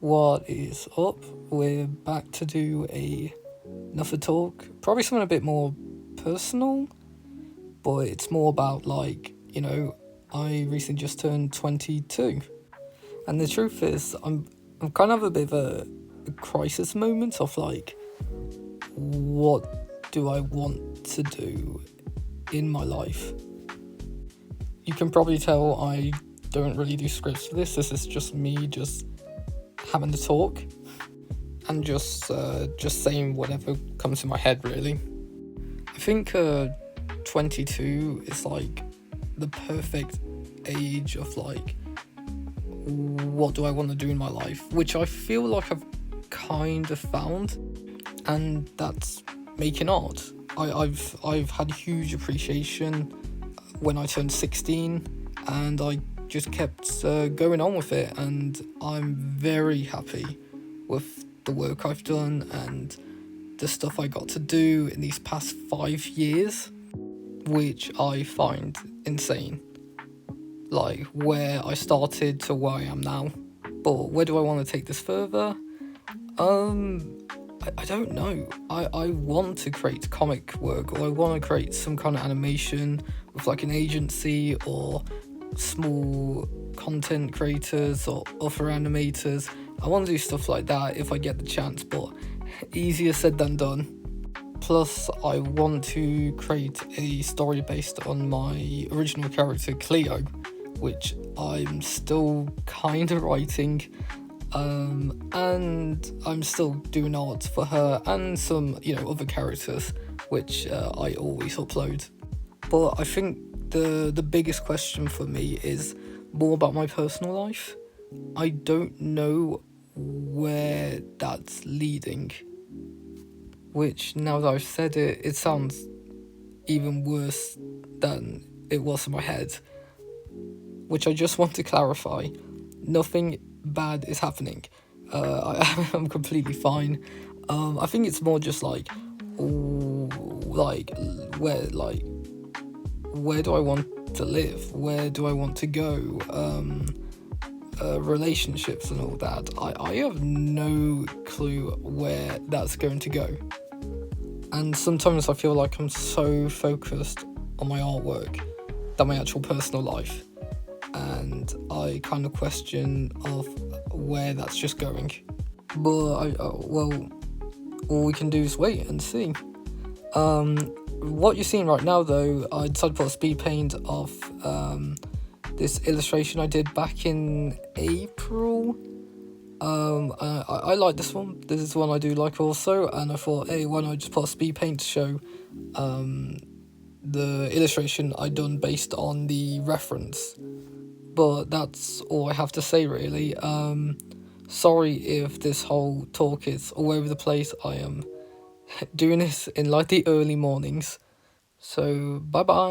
What is up? We're back to do another talk. Probably something a bit more personal, but it's more about I recently just turned 22, and the truth is I'm kind of a bit of a crisis moment of what do I want to do in my life. You can probably tell I don't really do scripts for this. This is just me just having to talk and just saying whatever comes to my head, really. I think 22 is the perfect age of what do I want to do in my life, which I feel like I've kind of found, and that's making art. I've had huge appreciation when I turned 16, and I just kept going on with it, and I'm very happy with the work I've done and the stuff I got to do in these past 5 years, which I find insane. Where I started to where I am now. But where do I want to take this further? I don't know. I want to create comic work, or I want to create some kind of animation with an agency or small content creators or other animators. I want to do stuff like that if I get the chance, but easier said than done. Plus, I want to create a story based on my original character Cleo, which I'm still kind of writing, and I'm still doing art for her and some other characters, which I always upload. But I think the biggest question for me is more about my personal life. I don't know where that's leading, which, now that I've said it, it sounds even worse than it was in my head, which I just want to clarify. Nothing bad is happening. I'm completely fine. I think it's more just where do I want to live? Where do I want to go? Relationships and all that. I have no clue where that's going to go. And sometimes I feel like I'm so focused on my artwork than my actual personal life. And I kind of question of where that's just going. But all we can do is wait and see. What you're seeing right now, though, I decided to put a speed paint of this illustration I did back in April. I like this one. This is one I do like also, and I thought, hey, why not just put a speed paint to show the illustration I done based on the reference. But that's all I have to say, really. Sorry if this whole talk is all over the place. I am doing this in the early mornings. So bye bye.